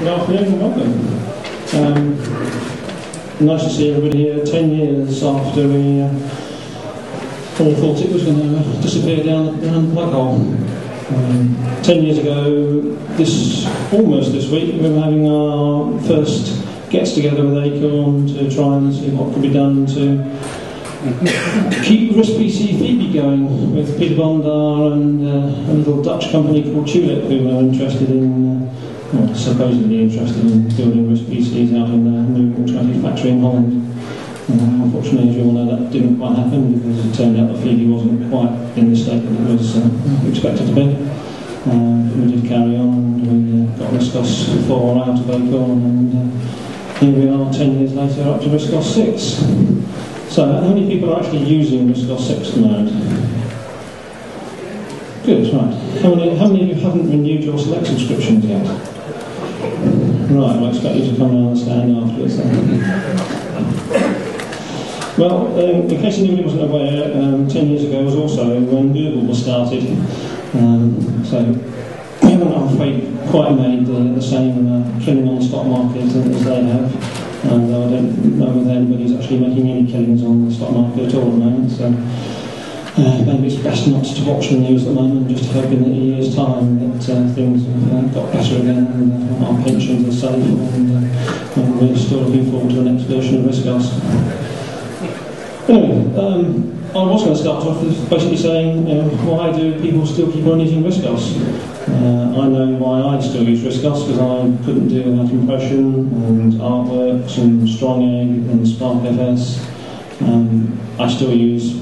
Good afternoon and welcome. Nice to see everybody here 10 years after we all thought it was going to disappear down the black hole. 10 years ago, almost this week, we were having our first gets-together with Acorn to try and see what could be done to keep RISC Phoebe going with Peter Bondar and a little Dutch company called Tulip, who were interested in, supposedly interested in building RISC PCs out in the new automated factory in Holland. Unfortunately, as you all know, that didn't quite happen because it turned out that Phoebe wasn't quite in the state that it was expected to be. We did carry on, and we got RISC-OS 4 out of Acorn, and here we are 10 years later up to RISC-OS 6. So, how many people are actually using RISC-OS 6 at the moment? Good, right. How many of you haven't renewed your Select subscriptions yet? Right, I'll expect you to come and stand afterwards then. Well, in case anybody wasn't aware, 10 years ago was also when Google was started. So, we haven't, I'm afraid, quite made the same killing on the stock market as they have. And I don't know whether anybody's actually making any killings on the stock market at all at the moment. So, maybe it's best not to watch the news at the moment, just hoping that in a year's time that things have got better again and our pensions are safe, and we're still looking forward to the next version of RISC-OS. Anyway, I was going to start off with basically saying, why do people still keep on using RISC-OS? I know why I still use RISC-OS, because I couldn't do without compression and Artworks and StrongEgg and SparkFS. I still use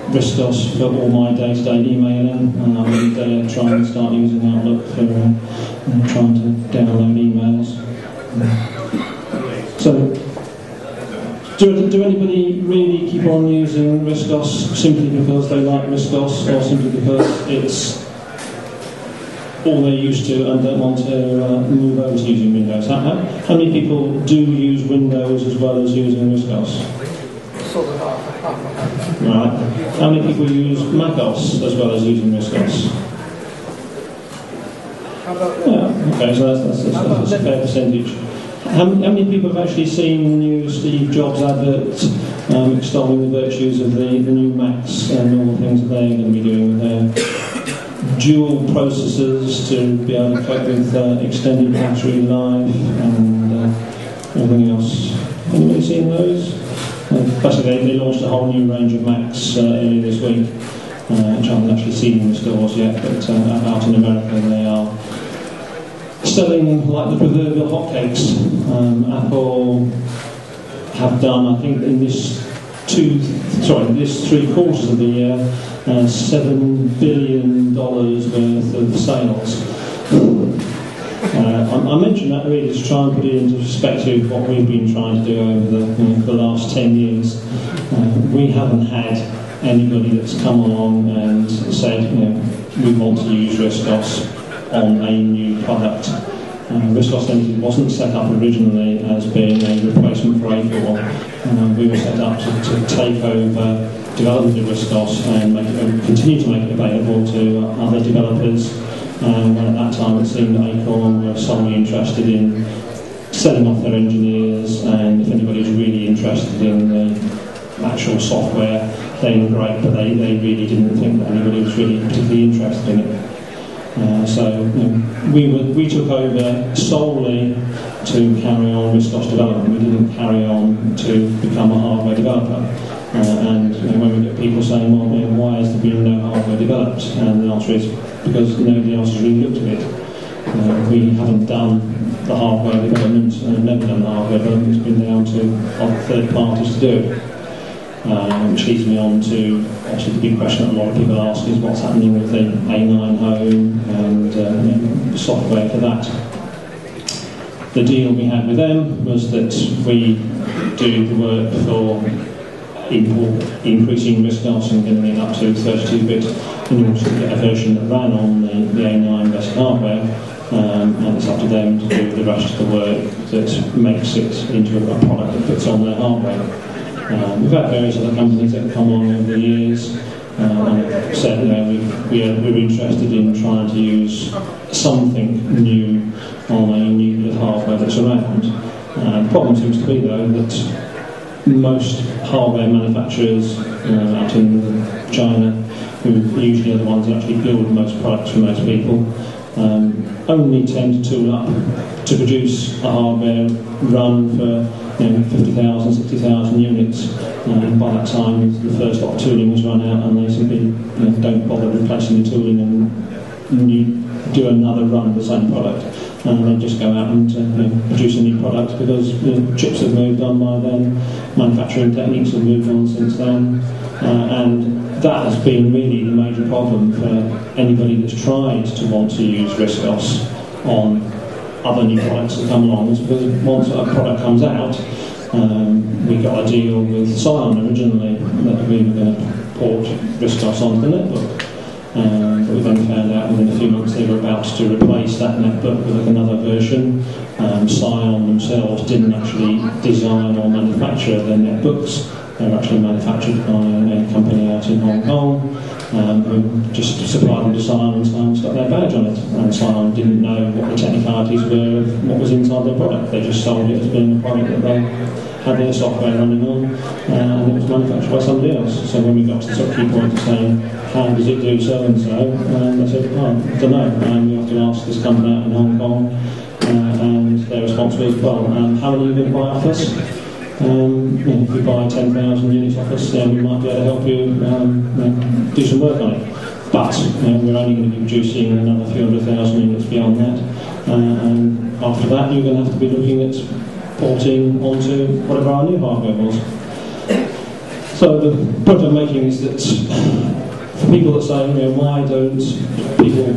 RISC-OS for all my day-to-day emailing, and I really dare try and start using Outlook for trying to download emails. So, do anybody really keep on using RISC-OS simply because they like RISC-OS, or simply because it's all they're used to and don't want to move over to using Windows? How many people do use Windows as well as using RISC-OS? Right. How many people use macOS as well as using RISC-OS? Yeah, okay, so that's a fair percentage. How many people have actually seen the new Steve Jobs advert extolling the virtues of the new Macs and all the things that they're going to be doing with their dual processors to be able to cope with extended battery life and everything else? Anybody seen those? Basically, they launched a whole new range of Macs earlier this week, which I haven't actually seen in the stores yet, but out in America they are selling like the proverbial hotcakes. Apple have done, I think, in this 3 quarters of the year, $7 billion worth of sales. I mentioned that really to try and put it into perspective what we've been trying to do over the last 10 years. We haven't had anybody that's come along and said, we want to use RISC-OS on a new product. RISC-OS Limited wasn't set up originally as being a replacement for A4. We were set up to take over development of RISC-OS and continue to make it available to other developers. When at that time it seemed that Acorn were solely interested in selling off their engineers, and if anybody was really interested in the actual software, then great, but they really didn't think that anybody was really particularly interested in it. We took over solely to carry on RISC-OS development. We didn't carry on to become a hardware developer. And when we get people saying, well, why has there been no hardware developed? And the answer is because nobody else has really looked at it. We haven't done the hardware development, never done the hardware development. It's been down to other third parties to do it. Which leads me on to actually the big question that a lot of people ask is what's happening with the A9 home and the software for that. The deal we had with them was that we do the work for increasing RISC-OS and getting it up to 32-bit in order to get a version that ran on the A9 best hardware, and it's up to them to do the rest of the work that makes it into a product that fits on their hardware. We've had various other companies that have come along over the years and said, we're interested in trying to use something new on a new networks around. The problem seems to be, though, that most hardware manufacturers out in China, who usually are the ones that actually build most products for most people, only tend to tool up to produce a hardware run for 50,000, 60,000 units. By that time, the first lot of tooling has run out, and they simply don't bother replacing the tooling and do another run of the same product. And they just go out and produce a new product because chips have moved on by then, manufacturing techniques have moved on since then, and that has been really the major problem for anybody that's tried to want to use RISC-OS on other new products that come along. Is because once a product comes out, we got a deal with Scion originally that we were going to port RISC-OS onto the netbook. But we then found out within a few months they were about to replace that netbook with another version. Scion themselves didn't actually design or manufacture their netbooks. They were actually manufactured by a company out in Hong Kong who just supplied them to Scion, and Scion stuck their badge on it. And Scion didn't know what the technicalities were of what was inside their product. They just sold it as being a product that they had their software running on, and it was manufactured by somebody else. So when we got to the sort of key point of saying, how does it do so and so, they said, I don't know. We have to ask this company out in Hong Kong, and their response was, well, how many are you going to buy off us? If you buy 10,000 units off us, then we might be able to help you do some work on it. But we're only going to be producing another few 100,000 units beyond that, and after that you're going to have to be looking at porting onto whatever our new hardware was. So the point I'm making is that for people that say, why don't people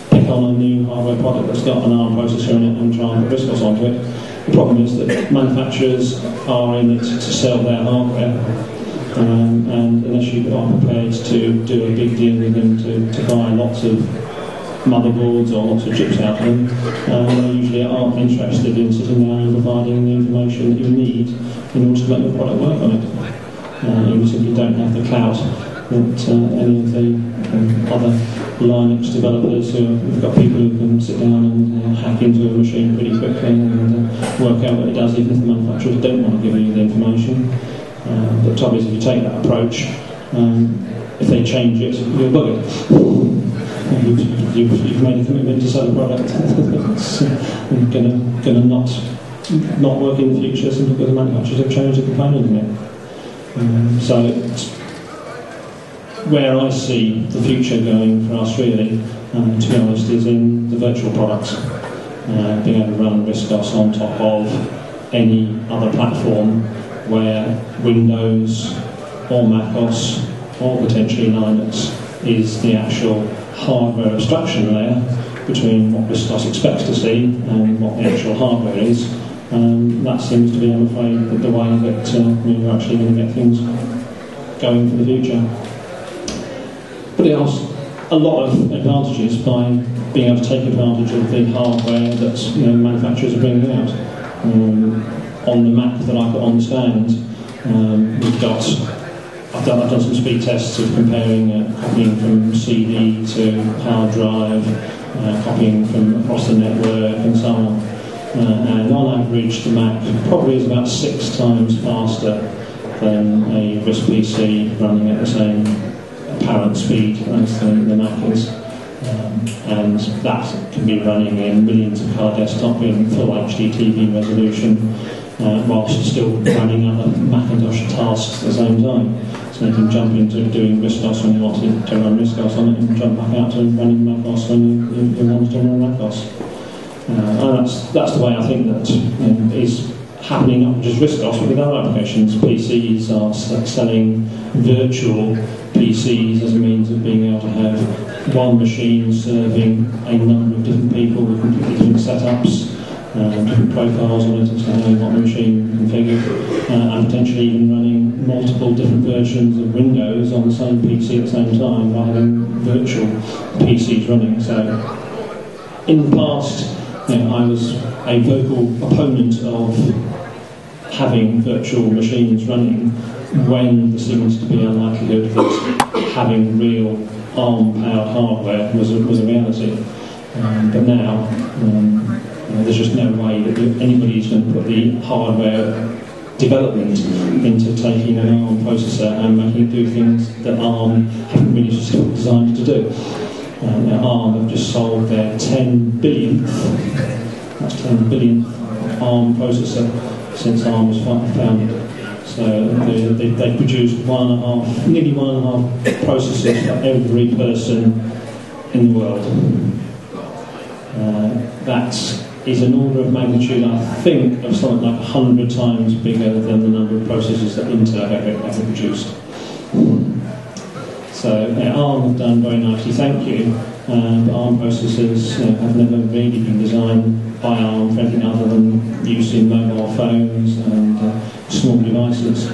pick on a new hardware product that's got an ARM processor in it and try and put RISC-OS onto it, the problem is that manufacturers are in it to sell their hardware, and unless you are prepared to do a big deal with them to buy lots of motherboards or lots of chips out of them, they usually aren't interested in sitting down and providing the information that you need in order to make your product work on it. You simply don't have the clout that any of the other Linux developers who've got people who can sit down and hack into a machine pretty quickly and work out what it does, even if the manufacturers don't want to give you the information. But the trouble is, if you take that approach, if they change it, you'll bug it. You've made a commitment to sell a product. It's going to not work in the future simply because the manufacturers have changed the component in it. So it's where I see the future going for us, really, to be honest, is in the virtual products. Being able to run RISC-OS on top of any other platform where Windows or macOS or potentially Linux is the actual hardware abstraction layer between what RISC-OS expects to see and what the actual hardware is. That seems to be, I'm afraid, the way that we're actually going to get things going for the future. But it has a lot of advantages by being able to take advantage of the hardware that manufacturers are bringing out. On the Mac that I've got on the stand, I've done some speed tests of comparing copying from CD to hard drive, copying from across the network and so on. And on average, the Mac probably is about 6 times faster than a RISC PC running at the same apparent speed as the Mac is. And that can be running in millions of car desktop in full HD TV resolution, whilst still running other Macintosh tasks at the same time. So you can jump into doing RISC-OS when you want to run RISC-OS on it, and jump back out to running macOS when you want to run macOS. And that's the way I think that is happening, not just RISC-OS, but with other applications. PCs are selling virtual PCs as a means of being able to have one machine serving a number of different people with completely different setups, different profiles on it as to how you want the machine configured, and potentially even running multiple different versions of Windows on the same PC at the same time by having virtual PCs running. So in the past, I was a vocal opponent of having virtual machines running when there seems to be a likelihood that having real ARM-powered hardware was a reality. But now, there's just no way that anybody's going to put the hardware development into taking an ARM processor and making it do things that ARM haven't really designed to do. ARM have just sold their 10 billionth ARM processor since ARM was founded. So they produced nearly 1.5 processors for every person in the world. That is an order of magnitude, I think, of something like 100 times bigger than the number of processors that Intel have ever produced. So ARM have done very nicely, thank you. ARM processors have never really been designed by ARM for anything other than use in mobile phones and small devices.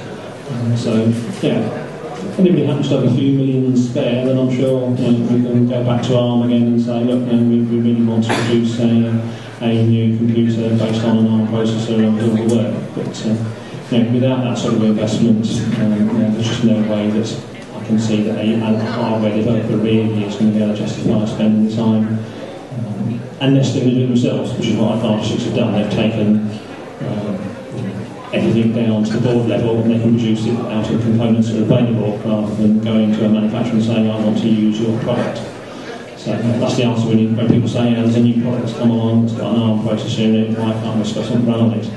If anybody happens to have a few million spare, then I'm sure we can go back to ARM again and say, look, we really want to produce a new computer based on an ARM processor and do all the work. But without that sort of investment, there's just no way that I can see that a hardware developer really is going to be able to justify spending the time, unless they're going to do it themselves, which is what Advantage have done. They've taken everything down to the board level, and they can produce it out of components that are available rather than going to a manufacturer and saying, I want to use your product. So that's the answer when people say, there's a new product that's come along, it's got an ARM processor in it, why can't we something run on it?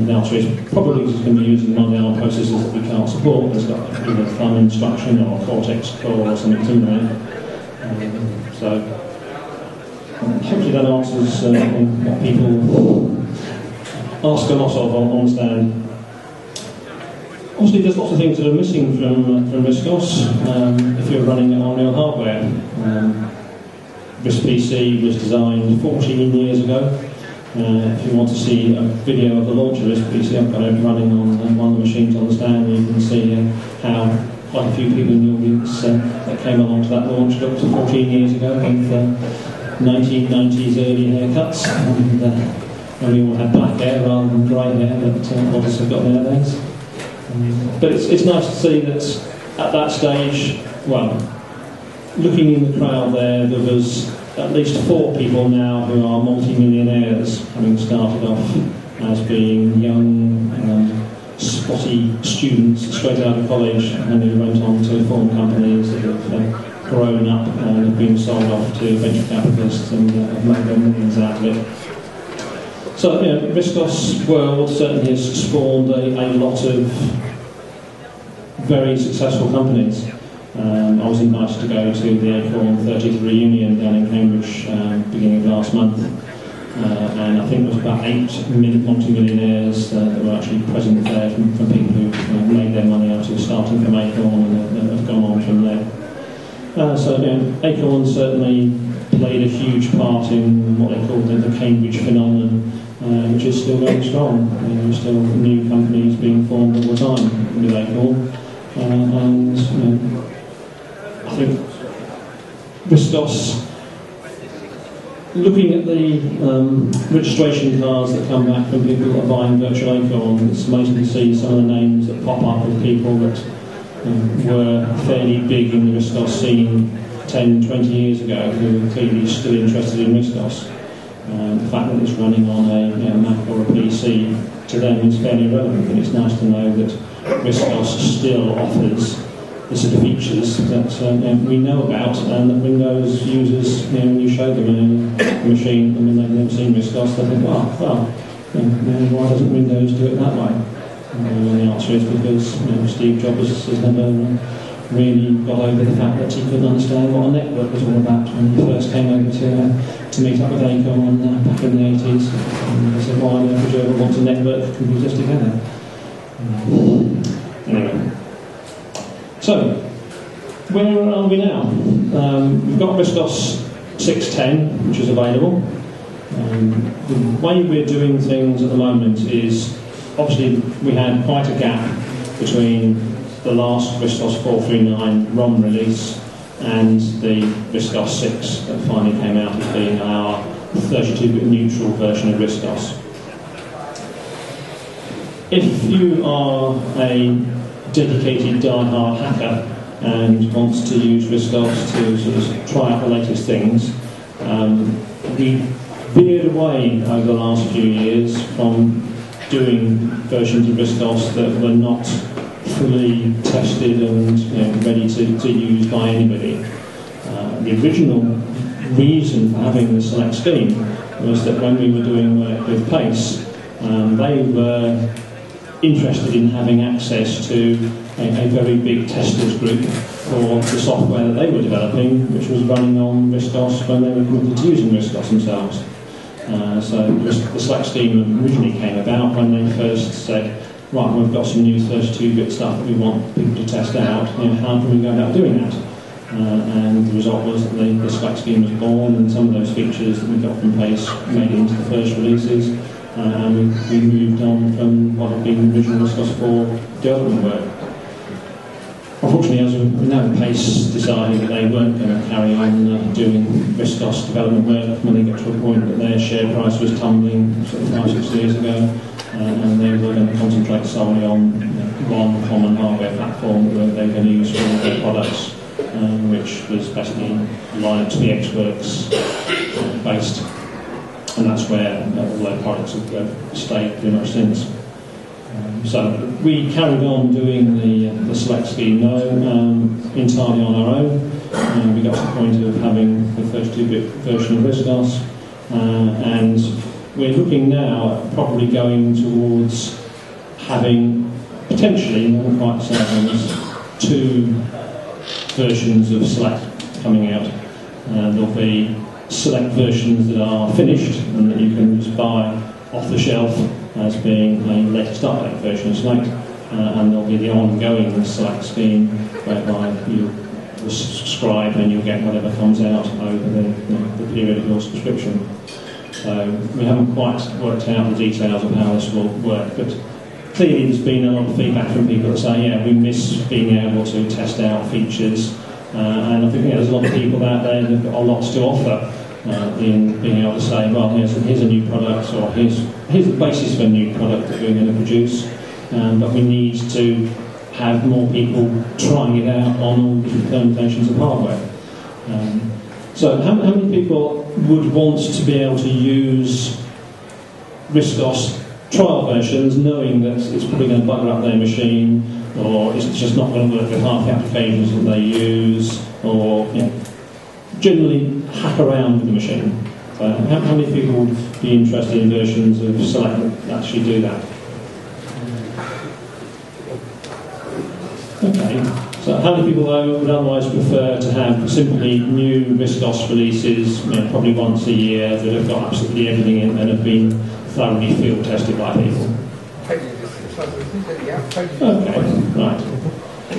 The answer is probably because it's going to be using one of the ARM processors that we can't support. It's got either thumb instruction or Cortex core or something similar. So hopefully that answers what people ask a lot of on stand. Obviously, there's lots of things that are missing from RISC-OS if you're running it on real hardware. RISC PC was designed 14 years ago. If you want to see a video of the launch of RISC PC, I've got it running on one of the machines on the stand. You can see how quite a few people in the audience that came along to that launch looked 14 years ago with 1990s early haircuts. And we all had black hair rather than grey hair that others have got nowadays. But it's nice to see that at that stage, looking in the crowd there was at least 4 people now who are multi-millionaires, having started off as being young, spotty students straight out of college and who went on to form companies that have grown up and have been sold off to venture capitalists and have made their millions out of it. So, RISC-OS world certainly has spawned a lot of very successful companies. I was invited to go to the Acorn 30th reunion down in Cambridge beginning of last month, and I think there was about 8 multi-millionaires that were actually present there from people who made their money out of starting from Acorn and have gone on from there. Acorn certainly played a huge part in what they called the Cambridge phenomenon, which is still going strong. There's still new companies being formed all the time with Acorn, and I think RISC-OS, looking at the registration cards that come back from people that are buying virtual Acorn, it's amazing to see some of the names that pop up of people that were fairly big in the RISC-OS scene 10, 20 years ago who are clearly still interested in RISC-OS. The fact that it's running on a Mac or a PC to them is fairly relevant, but it's nice to know that RISC-OS still offers the sort of features that we know about and that Windows users, when you show them a machine and when they've never seen RISC-OS, they think, why doesn't Windows do it that way? And the answer is because Steve Jobs has never really got over the fact that he couldn't understand what a network was all about when he first came over to meet up with Acorn back in the 80s. And he said, why on earth would you ever want to network computers together? Anyway. So, where are we now? We've got RISC-OS 6.10, which is available. The way we're doing things at the moment is, obviously, we had quite a gap between the last RISC-OS 4.3.9 ROM release and the RISC-OS 6 that finally came out as being our 32-bit neutral version of RISC-OS. If you are a dedicated die-hard hacker and wants to use RISC-OS to sort of try out the latest things, we veered away over the last few years from doing versions of RISC-OS that were not fully tested and ready to use by anybody. The original reason for having the select scheme was that when we were doing work with PACE, they were interested in having access to a very big testers group for the software that they were developing, which was running on RISC-OS when they were committed to using RISC-OS themselves. So the select scheme originally came about when they first said, right, we've got some new 32-bit stuff that we want people to test out, how can we go about doing that? And the result was that the select scheme was born, and some of those features that we got from PACE made it into the first releases, and we moved on from what had been original RISC-OS 4 development work. Unfortunately, as we know, PACE decided that they weren't going to carry on doing RISC-OS development work when they got to a point that their share price was tumbling sort of 5-6 years ago, and they were going to concentrate solely on one common hardware platform that they were going to use for all their products, which was basically Linux VxWorks based, and that's where all their products have stayed pretty much since. So we carried on doing the select scheme though, entirely on our own. We got to the point of having the 32-bit version of RISC-OS, and we're looking now at probably going towards having potentially, we haven't quite decided on this, 2 versions of select coming out. There'll be select versions that are finished and that you can just buy off the shelf as being a latest update version of select, and there'll be the ongoing select scheme whereby you subscribe and you'll get whatever comes out over the period of your subscription. So we haven't quite worked out the details of how this will work, but clearly there's been a lot of feedback from people that say, yeah, we miss being able to test out features, and I think there's a lot of people out there that have got a lot to offer in being able to say, well, here's a new product, or here's the basis for a new product that we're going to produce, but we need to have more people trying it out on all different permutations of hardware. So how many people would want to be able to use RISC-OS trial versions knowing that it's probably going to bugger up their machine, or it's just not going to work with half the applications that they use, or generally hack around with the machine? So how many people would be interested in versions of Select that actually do that? Okay, so how many people though would otherwise prefer to have simply new RISC-OS releases, probably once a year, that have got absolutely everything in and have been thoroughly field tested by people? Okay, right.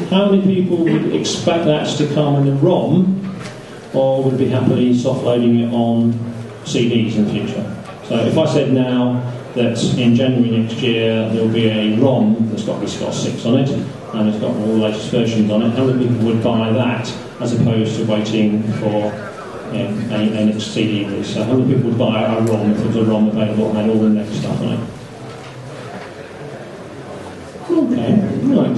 How many people would expect that to come in a ROM, or would be happily soft loading it on CDs in the future? So if I said now that in January next year there'll be a ROM that's got RISC-OS 6 on it, and it's got all the latest versions on it, how many people would buy that as opposed to waiting for a next CD release? So how many people would buy a ROM if there was a ROM available and had all the next stuff on it? Okay, right.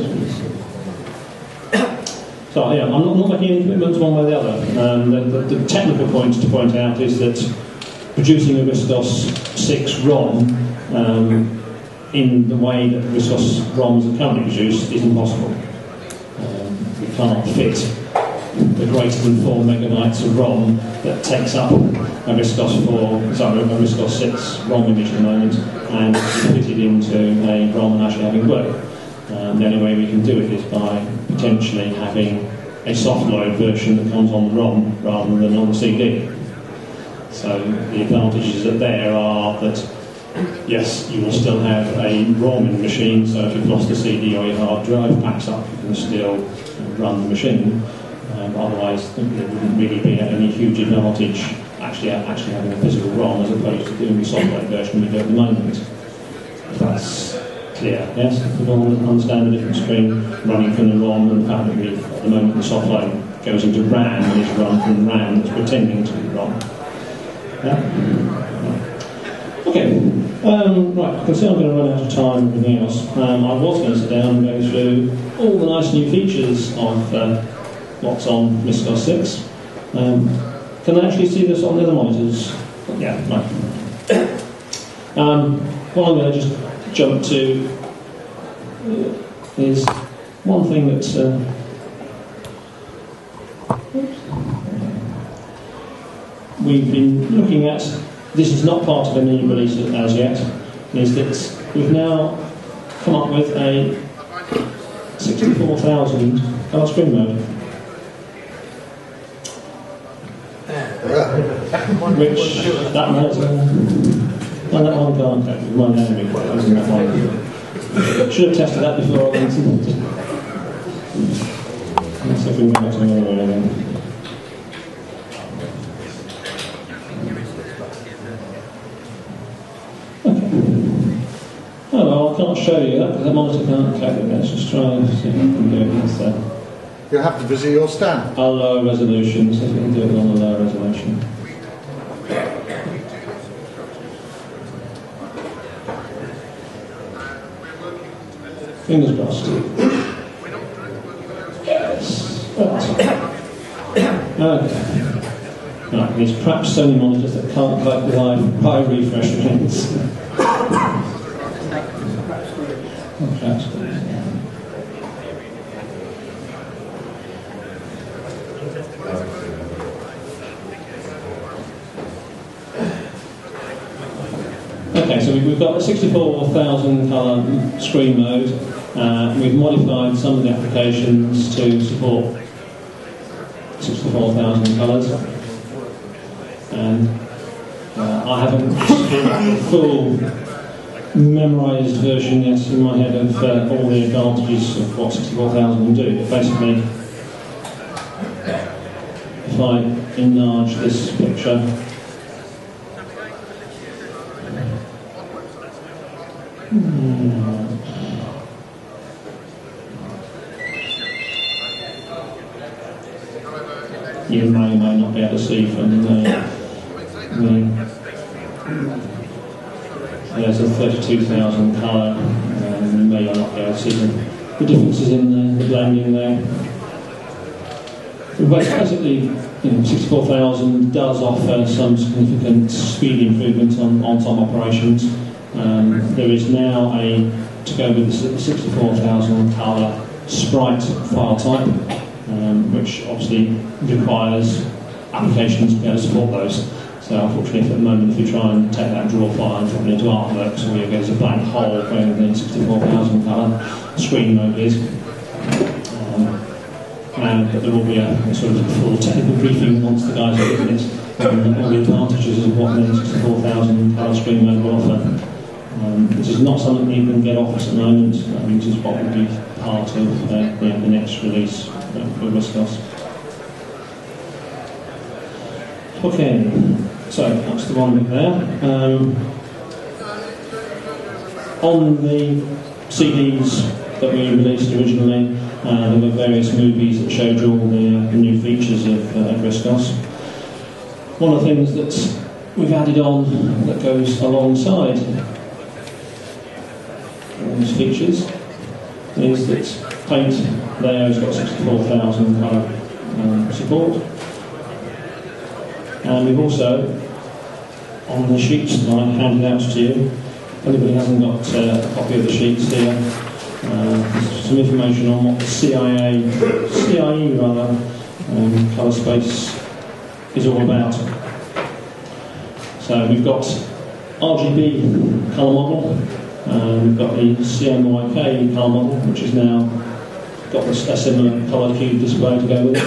So yeah, I'm not making any commitments one way or the other. The technical point to point out is that producing a RISC-OS 6 ROM in the way that RISC-OS ROMs are currently produced is impossible. We can't fit the greater than 4 megabytes of ROM that takes up a RISC-OS 6 ROM image at the moment and fit it into a ROM and actually having work. The only way we can do it is by potentially having a soft load version that comes on the ROM rather than on the CD. So the advantages that there are that, yes, you will still have a ROM in the machine, so if you've lost the CD or your hard drive packs up, you can still run the machine. Otherwise, there wouldn't really be any huge advantage actually having a physical ROM as opposed to doing the software version we do at the moment. If that's clear, yes? We all understand the difference between running from the ROM and the fact that at the moment the software goes into RAM and is run from RAM that's pretending to be ROM. Yeah? Okay. Right, I can see I'm going to run out of time and everything else. I was going to sit down and go through all the nice new features of what's on RISC-OS 6. Can I actually see this on the other monitors? Yeah, right. What I'm going to just jump to is one thing that we've been looking at. This is not part of the new release as yet. Is that we've now come up with a 64,000 colour screen mode, which that mode's that one can't take my name using that one. Should have tested that before I went in. Let's see if we can go back to the other one again. Okay. Oh well, I can't show you that because that monitor can't cope with it. Let's just try and see if we can do it instead. You'll have to visit your stand. A low resolution, see if we can do it on a low resolution. Fingers crossed. Yes. Okay. Right, these perhaps Sony monitors that can't cope with high refresh rates. Okay, so we've got a 64,000 colour screen mode. We've modified some of the applications to support 64,000 colours. And I haven't the full memorised version yet in my head of all the advantages of what 64,000 can do. But basically, if I enlarge this picture, you may or may not be able to see from there's a 32,000 colour, and you may or not be able to see the differences in the blending there. But basically, 64,000 does offer some significant speed improvement on on-time operations. There is now to go with the 64,000 colour sprite file type, which obviously requires applications to be able to support those. So unfortunately, at the moment, if you try and take that draw file and drop it into artwork, so you get a blank hole where the 64,000 colour screen mode is. But there will be a sort of full technical briefing once the guys are looking at all the advantages of what the 64,000 colour screen mode will offer. This is not something you can get off at the moment, which is what will be part of the next release for RISC. Okay, so that's the one bit there. On the CDs that we released originally, there were various movies that showed you all the new features of RISC. One of the things that we've added on that goes alongside these features is that Paint there has got 64,000 colour support, and we've also, on the sheets that I handed out to you, if anybody hasn't got a copy of the sheets here, there's some information on what the CIE colour space is all about. So we've got RGB colour model. We've got the CMYK colour model, which has now got a similar colour cube display to go with it.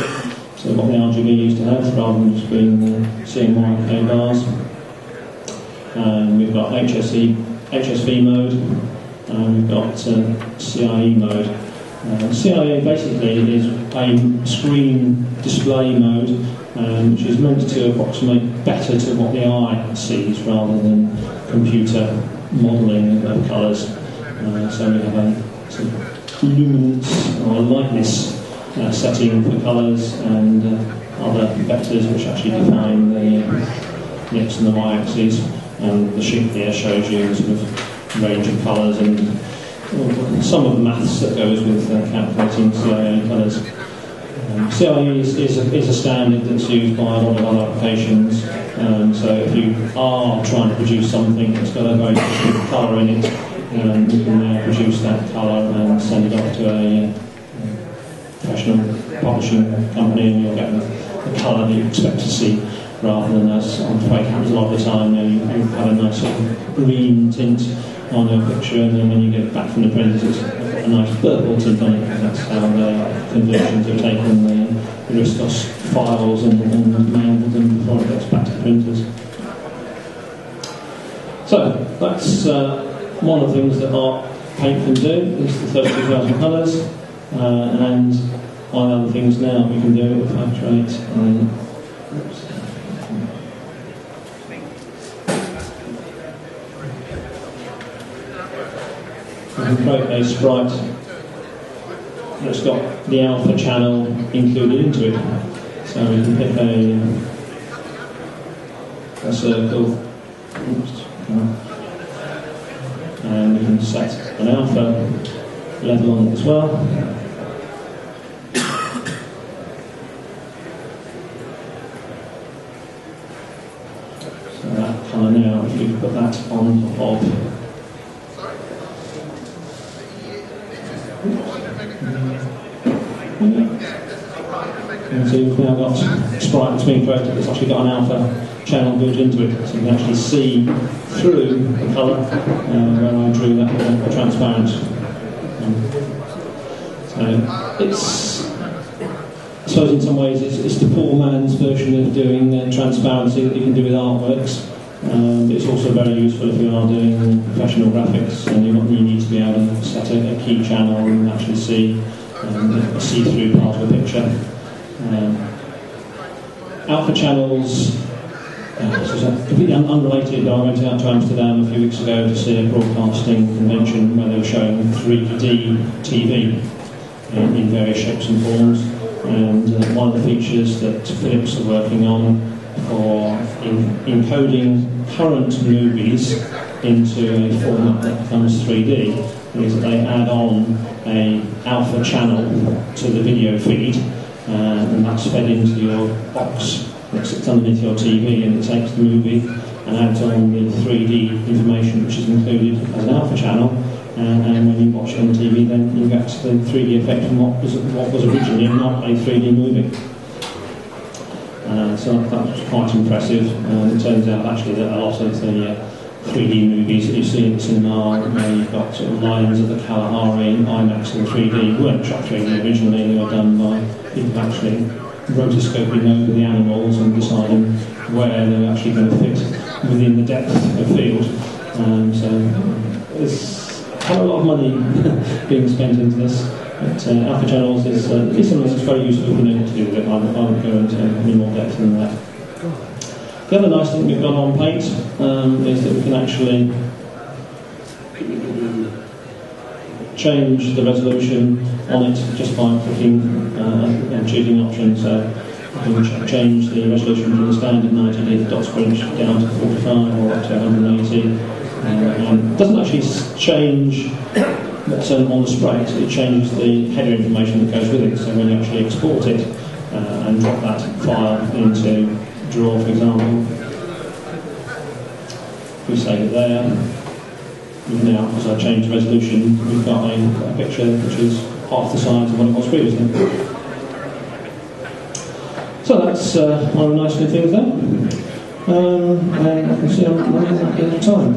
So what the RGB used to have, rather than just being CMYK bars. We've got HSV mode, and we've got CIE mode. CIE basically is a screen display mode, which is meant to approximate better to what the eye sees rather than computer modelling of colours. So we have a sort of luminance or lightness setting for colours and other vectors which actually define the X and the Y axes. And the sheet here shows you the sort of range of colours and some of the maths that goes with calculating CIA colours. CIE is a standard that's used by a lot of other applications. So if you are trying to produce something that's got a very specific colour in it, you can now produce that colour and send it off to a professional publishing company, and you'll get the colour that you expect to see, rather than, as I'm afraid happens a lot of the time, you have a nice sort of green tint on your picture, and then when you get it back from the printers, it's got a nice purple tint on it, because that's how the conversions have taken the RISC files and mailed them before it gets back to the printers. So that's one of the things that our paint can do, is the 32,000 colours, and one of the other things now we can do with Factor 8. We can create a sprite that's got the alpha channel included into it. So we can pick a circle, and we can set an alpha level on it as well. So that colour now, if you put that on top of and so you've now got a sprite that's been created that's actually got an alpha channel built into it, so you can actually see through the colour where I drew that with a transparent. So it's, I suppose in some ways it's the poor man's version of doing transparency that you can do with artworks. It's also very useful if you are doing professional graphics and you need to be able to set a key channel and actually see a see-through part of a picture. Alpha channels, completely unrelated, I went out to Amsterdam a few weeks ago to see a broadcasting convention where they were showing 3D TV in various shapes and forms, and one of the features that Philips are working on for encoding current movies into a format that becomes 3D is that they add on an alpha channel to the video feed, and that's fed into your box that sits underneath your TV, and it takes the movie and adds on the 3D information which is included as an alpha channel, and when you watch it on TV then you get the 3D effect from what was originally not a 3D movie. So that was quite impressive. It turns out actually that a lot of the 3D movies that you see in the cinema, where you've got sort of lines of the Kalahari, IMAX and 3D, weren't shot 3D originally. They were done by people actually rotoscoping over the animals and deciding where they were actually going to fit within the depth of field. So there's quite a lot of money being spent into this. But alpha channels is something that's very useful if you know what to do with it. I won't go into any more depth than that. The other nice thing we've got on Paint is that we can actually change the resolution on it just by clicking and choosing options. So you can change the resolution from the standard 90 dots per inch down to 45 or up to 180. And it doesn't actually change what's on the sprite, it changes the header information that goes with it. So when you actually export it and drop that file into Draw, for example, we save it there. We've now, as I change the resolution, we've got a picture which is half the size of what it was previously. So that's one of the nice new things there. And I can see I'm running out of time.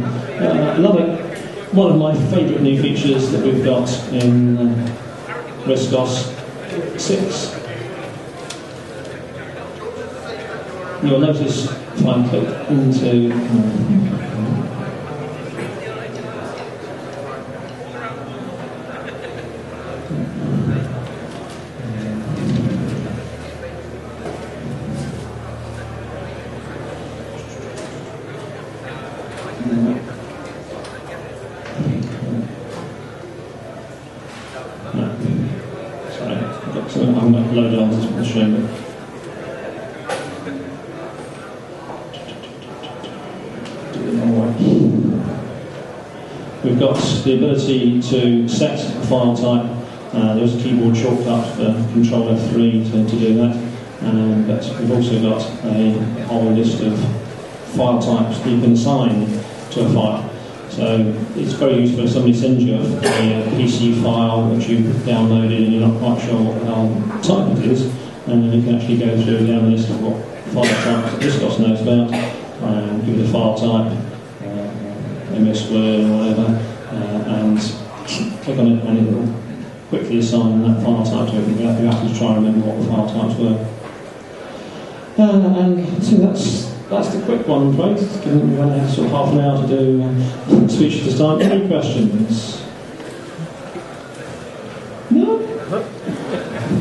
One of my favourite new features that we've got in RISC 6. You'll notice if I click into I'm going to load on this machine. We've got the ability to set a file type There was a keyboard shortcut for Control F3 to do that, but we've also got a whole list of file types that you can assign to a file. So it's very useful if somebody sends you a PC file which you've downloaded and you're not quite sure what type it is, and then you can actually go through down the list of what file types that RISC knows about, give it a file type, MS Word or whatever, and click on it and it will quickly assign that file type to it. You have to try and remember what the file types were. And so that's the quick one, I'm afraid. We've only had sort of half an hour to do speech this time. Any questions? No?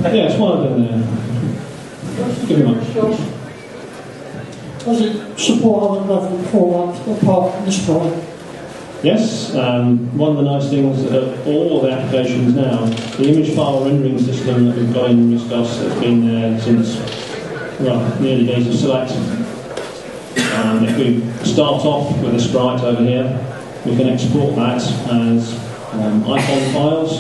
Yes, one of them there. Give me much. Does it support other graphic formats apart from display? Yes, one of the nice things of all of the applications now, the image file rendering system that we've got in RISC has been there since the early days of Select. If we start off with a sprite over here, we can export that as icon files.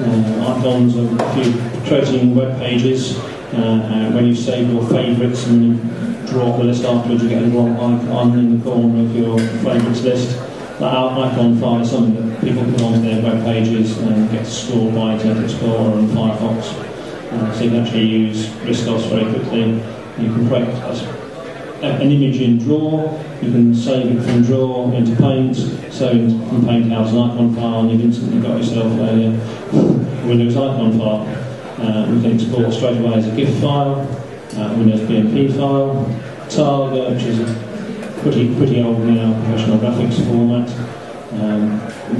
Icons are if you're creating web pages, when you save your favourites and you draw up a list afterwards, you get a little icon in the corner of your favourites list. That icon file is something that people put onto their web pages and gets stored by Internet Explorer and Firefox. So you can actually use RISC very quickly. You can create an image in Draw, you can save it from Draw into Paint, so from Paint out an icon file, and you've instantly got yourself a Windows icon file. We can export straight away as a GIF file, Windows BMP file, Targa, which is a pretty old now professional graphics format,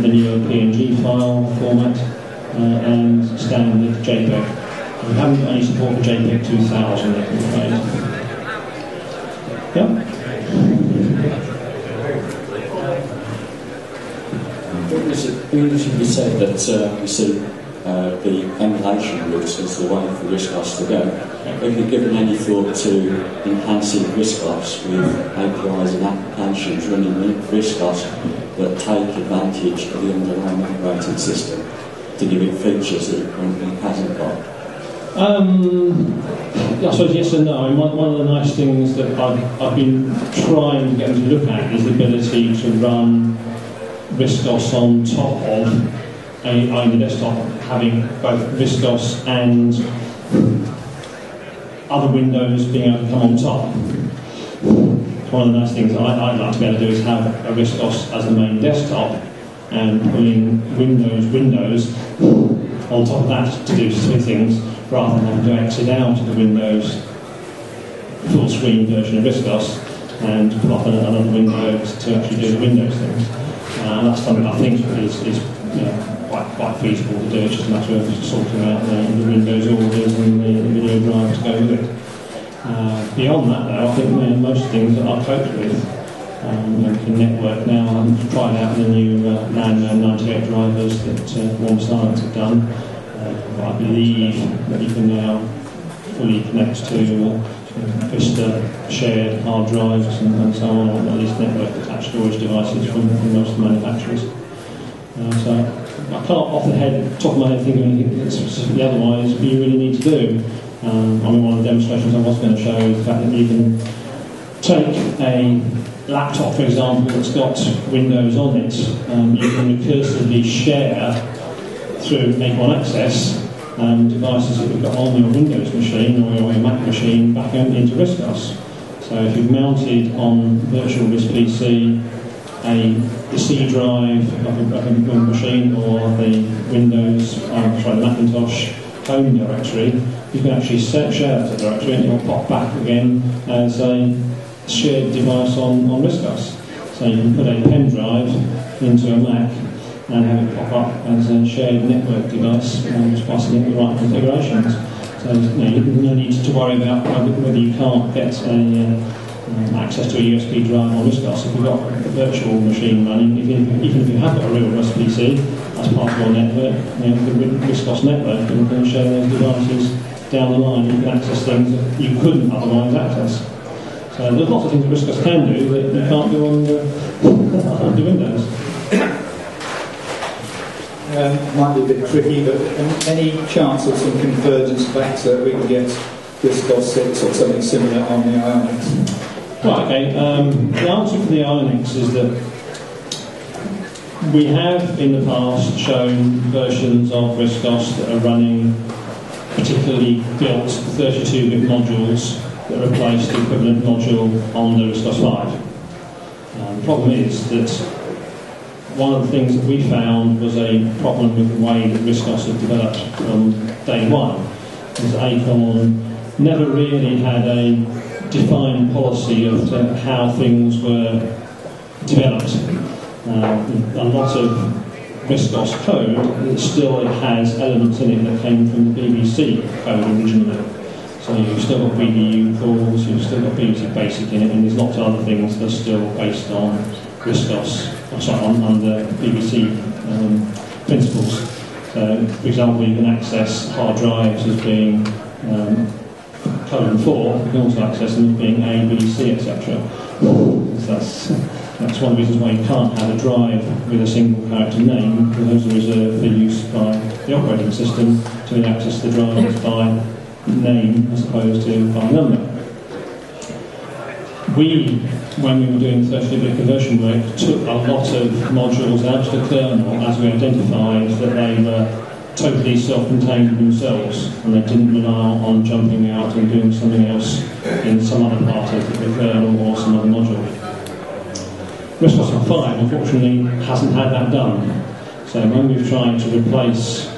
the newer PNG file format, and standard JPEG. We haven't got any support for JPEG 2000 yet, I'm afraid. Yeah. You said that you see the emulation route as the way for RISC to go. Have you given any thought to enhancing RISC with APIs and applications running RISC that take advantage of the underlying operating system to give it features that it currently hasn't got? I suppose yes and no. One of the nice things that I've been trying to get them to look at is the ability to run RISC on top of the desktop, having both RISC and other windows being able to come on top. One of the nice things I'd like to be able to do is have a RISC as the main desktop and putting Windows on top of that to do two things, rather than having to exit out of the Windows full screen version of RISC and put up another window to actually do the Windows things. And that's something I think is quite feasible to do. It's just a matter of sorting out the Windows orders and the video drive to go with it. Beyond that, though, I think most things that I've coped with. You can network now. I've tried out the new LAN 98 drivers that Warm Science have done. I believe that you can now fully connect to Vista shared hard drives and so on, or at least network attached storage devices from most of the manufacturers. So I can't off the top of my head think of anything that's specifically otherwise, but you really need to do. One of the demonstrations I was going to show is the fact that you can take a laptop, for example, that's got Windows on it. You can recursively share through Make-On Access devices that you've got on your Windows machine or your Mac machine back into RISC. So if you've mounted on virtual RISC PC the C drive of a machine or the the Macintosh home directory, you can actually share that directory and it will pop back again as a shared device on RISC. So you can put a pen drive into a Mac and have it pop up as a shared network device splicing it with the right configurations. So you no need to worry about whether you can't get access to a USB drive or RISC. If you've got a virtual machine running, even if you have got a real RISC PC as part of your network, the RISC network, and can share those devices down the line. You can access things that you couldn't otherwise access. So there's lots of things that RISC can do that you can't do on the Windows. might be a bit tricky, but any chance of some convergence back so that we can get RISC-6 or something similar on the ionics? Right, okay. The answer for the ionics is that we have in the past shown versions of RISC-OS that are running particularly built 32-bit modules that replace the equivalent module on the RISC-OS 5. The problem is that one of the things that we found was a problem with the way that RISC-OS had developed from day one. Is Acorn never really had a defined policy of how things were developed. A lot of RISC-OS code that still has elements in it that came from the BBC code originally. So you've still got BDU calls, you've still got BBC Basic in it, and there's lots of other things that are still based on RISC-OS, on the BBC principles. So, for example, you can access hard drives as being colon 4, you can also access them as being A, B, C, etc. That's one of the reasons why you can't have a drive with a single character name, because those are reserved for use by the operating system to access the drives by name as opposed to by number. We, when we were doing 32-bit conversion work, took a lot of modules out of the kernel as we identified that they were totally self-contained themselves and they didn't rely on jumping out and doing something else in some other part of the kernel or some other module. RISC-OS 5 unfortunately hasn't had that done. So when we've tried to replace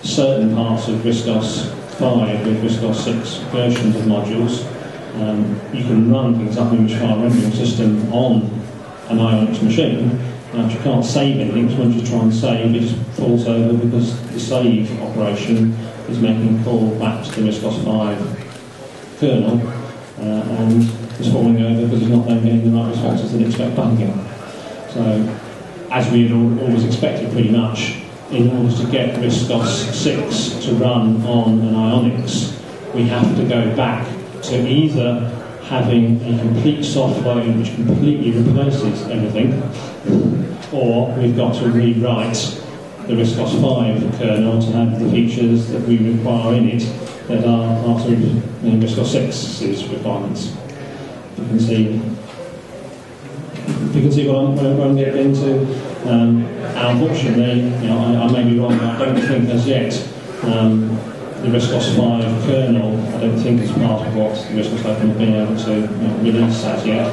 certain parts of RISC-OS 5 with RISC-OS 6 versions of modules, you can run, for example, the file rendering system on an Ionics machine, but you can't save anything, because once you try and save, it just falls over because the save operation is making a call back to the RISC-OS 5 kernel, and it's falling over because it's not then getting the right responses that it expects back again. So, as we had always expected pretty much, in order to get RISC-OS 6 to run on an Ionics, we have to go back to either having a complete soft load which completely replaces everything, or we've got to rewrite the RISC-OS 5 kernel to have the features that we require in it that are part of RISC-OS 6's requirements. You can see what I'm getting into. Unfortunately, I may be wrong, but I don't think as yet the RISC-OS 5 kernel, I don't think is part of what the RISC-OS Open have been able to release as yet.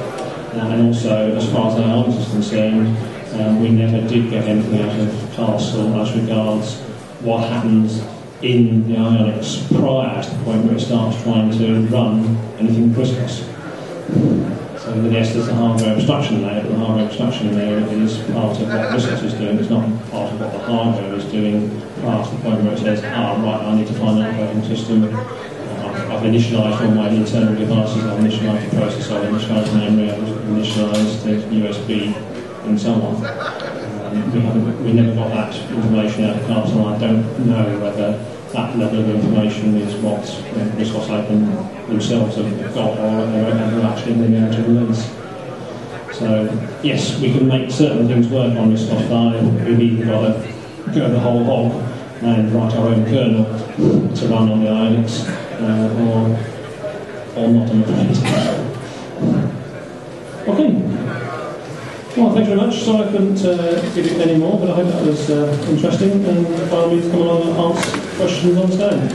And also, as far as the Ionics is concerned, we never did get anything out of Castle as regards what happens in the Ionics prior to the point where it starts trying to run anything RISC-OS. So yes, there's a hardware abstraction layer, but the hardware abstraction layer is part of what RISC-OS is doing. It's not part of what the hardware is doing prior to the point where it says, right, I need to find an operating system. I've initialised all my internal devices, I've initialised the processor, I've initialised memory, I've initialised the USB, and so on. We never got that information out of Castle. I don't know whether that level of information is what RISC-OS Open themselves have got, or they're actually been able to release. So, yes, we can make certain things work on RISC-OS 5. We've either got to go the whole hog and write our own kernel to run on the Ionics, or not, I'm afraid. Okay. Well, thanks very much. Sorry I couldn't give you any more, but I hope that was interesting, and by all means come along and ask questions on stand.